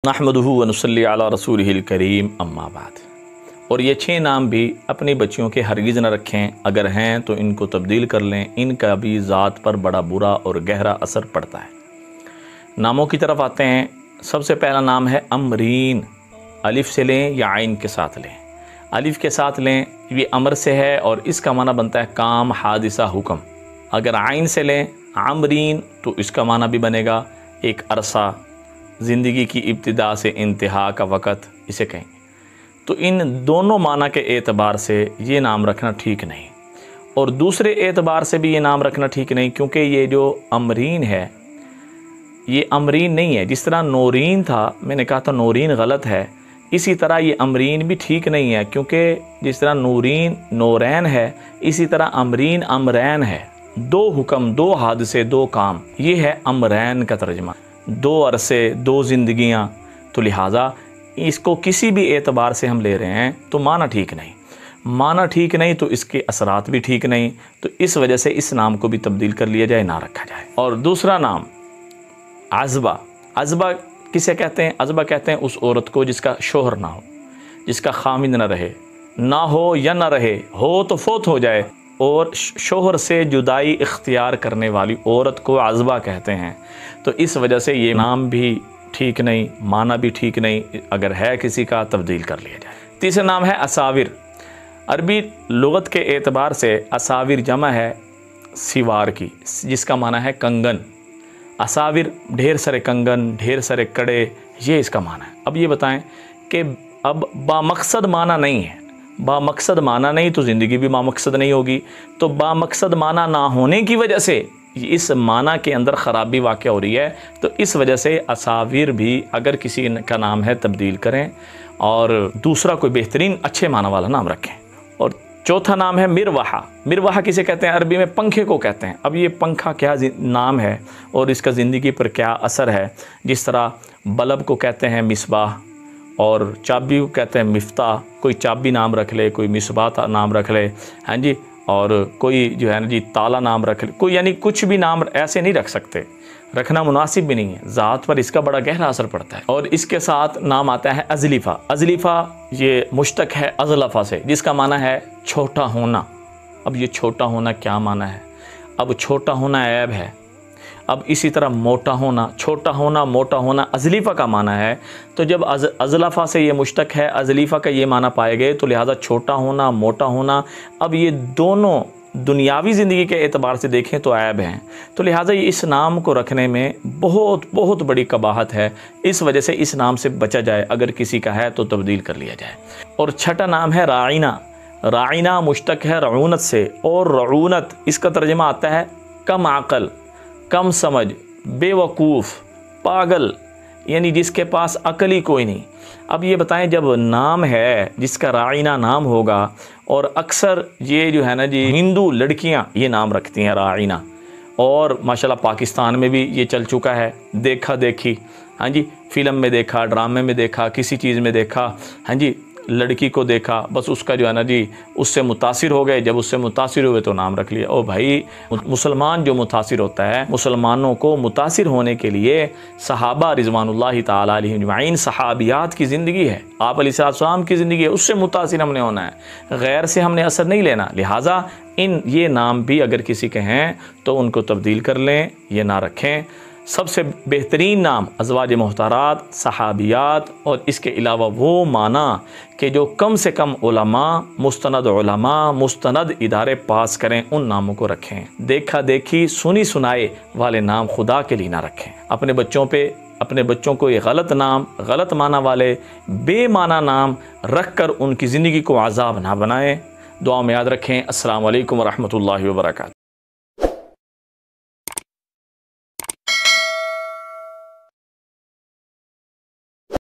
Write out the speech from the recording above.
नहमदुहु व नुसल्ली अला रसूलिहिल करीम अम्मा बाद। और ये 6 नाम भी अपनी बच्चियों के हरगिज़ न रखें, अगर हैं तो इनको तब्दील कर लें, इनका भी ज़ात पर बड़ा बुरा और गहरा असर पड़ता है। नामों की तरफ आते हैं। सबसे पहला नाम है अमरीन। अलिफ से लें या आइन के साथ लें। अलिफ के साथ लें, ये अमर से है और इसका माना बनता है काम, हादिसा, हुक्म। अगर आइन से लें अमरीन तो इसका माना भी बनेगा एक अरसा, ज़िंदगी की इब्तिदा से इंतहा का वक़्त इसे कहेंगे। तो इन दोनों माना के एतबार से ये नाम रखना ठीक नहीं, और दूसरे एतबार से भी ये नाम रखना ठीक नहीं, क्योंकि ये जो अमरीन है ये अमरीन नहीं है। जिस तरह नौरीन था, मैंने कहा था नौरीन गलत है, इसी तरह ये अमरीन भी ठीक नहीं है, क्योंकि जिस तरह नूरीन नौरैन है, इसी तरह अमरीन अमरैन है। 2 हुक्म, 2 हादसे, 2 काम, ये है अमरैन का तर्जमा। 2 अरसे, 2 ज़िंदगियाँ। तो लिहाजा इसको किसी भी एतबार से हम ले रहे हैं तो माना ठीक नहीं, माना ठीक नहीं तो इसके असरात भी ठीक नहीं। तो इस वजह से इस नाम को भी तब्दील कर लिया जाए, ना रखा जाए। और दूसरा नाम अज़बा। अज़बा किसे कहते हैं? अज़बा कहते हैं उस औरत को जिसका शोहर ना हो, जिसका खामिद ना रहे, ना हो या ना रहे, हो तो फोत हो जाए, और शोहर से जुदाई इख्तियार करने वाली औरत को अज़बा कहते हैं। तो इस वजह से ये नाम भी ठीक नहीं, माना भी ठीक नहीं, अगर है किसी का तब्दील कर लिया जाए। तीसरा नाम है असाविर। अरबी लुगत के एतबार से असाविर जमा है सिवार की, जिसका माना है कंगन। असाविर ढेर सारे कंगन, ढेर सारे कड़े, ये इसका माना है। अब ये बताएं कि अब बामकसद माना नहीं है, बामकसद माना नहीं तो ज़िंदगी भी बामकसद नहीं होगी। तो बामकसद माना ना होने की वजह से इस माना के अंदर ख़राबी वाक़ हो रही है। तो इस वजह से असाविर भी अगर किसी का नाम है तब्दील करें, और दूसरा कोई बेहतरीन अच्छे माना वाला नाम रखें। और चौथा नाम है मिरवाहा। मिरवाहा किसे कहते हैं? अरबी में पंखे को कहते हैं। अब ये पंखा क्या नाम है और इसका ज़िंदगी पर क्या असर है? जिस तरह बल्ब को कहते हैं मिसबाह, और चाबी को कहते हैं मिफ्ताह। कोई चाबी नाम रख ले, कोई मिसबाह नाम रख ले, हाँ जी, और कोई जो है ना जी ताला नाम रख ले, कोई यानी कुछ भी नाम ऐसे नहीं रख सकते, रखना मुनासिब भी नहीं है। ज़ात पर इसका बड़ा गहरा असर पड़ता है। और इसके साथ नाम आता है अज़लीफ़ा। अज़लीफ़ा ये मुश्तक है अज़लफ़ा से, जिसका माना है छोटा होना। अब ये छोटा होना क्या माना है? अब छोटा होना ऐब है। अब इसी तरह मोटा होना, छोटा होना, मोटा होना अज़लीफ़ा का माना है। तो जब अज़लफ़ा से ये मुश्तक है, अज़लीफ़ा का ये माना पाए गए, तो लिहाजा छोटा होना, मोटा होना, अब ये दोनों दुनियावी ज़िंदगी के एतबार से देखें तो ऐब हैं। तो लिहाजा ये इस नाम को रखने में बहुत बहुत बड़ी कबाहत है। इस वजह से इस नाम से बचा जाए, अगर किसी का है तो तब्दील कर लिया जाए। और छठा नाम है राइना। राइना मुश्तक है रऊनत से, और रऊनत इसका तर्जमा आता है कम अक़ल, कम समझ, बेवकूफ़, पागल, यानी जिसके पास अकल ही कोई नहीं। अब ये बताएं, जब नाम है जिसका राइना नाम होगा, और अक्सर ये जो है ना जी हिंदू लड़कियां ये नाम रखती हैं राइना, और माशाल्लाह पाकिस्तान में भी ये चल चुका है। देखा देखी, हाँ जी, फ़िल्म में देखा, ड्रामे में देखा, किसी चीज़ में देखा, हाँ जी, लड़की को देखा, बस उसका जो है ना जी उससे मुतासिर हो गए। जब उससे मुतासिर हुए तो नाम रख लिया। ओ भाई, मुसलमान जो मुतासिर होता है, मुसलमानों को मुतासिर होने के लिए सहाबा रिज़वानुल्लाहि ताला अलैहिम अजमईन, सहाबियात की ज़िंदगी है, आप अलैहिस्सलाम की ज़िंदगी है, उससे मुतासिर हमने होना है, गैर से हमने असर नहीं लेना। लिहाजा ये नाम भी अगर किसी के हैं तो उनको तब्दील कर लें, ये ना रखें। सबसे बेहतरीन नाम अज़वाज मोहतरात, सहाबियात, और इसके अलावा वो माना कि जो कम से कम उलमा, मुस्तनद इदारे पास करें, उन नामों को रखें। देखा देखी, सुनी सुनाए वाले नाम खुदा के लिए ना रखें। अपने बच्चों को ये गलत नाम, गलत माना वाले बेमाना नाम रख कर उनकी ज़िंदगी को आज़ाब ना बनाएं। दुआ में याद रखें। अस्सलामु अलैकुम व रहमतुल्लाहि व बरकातुहू।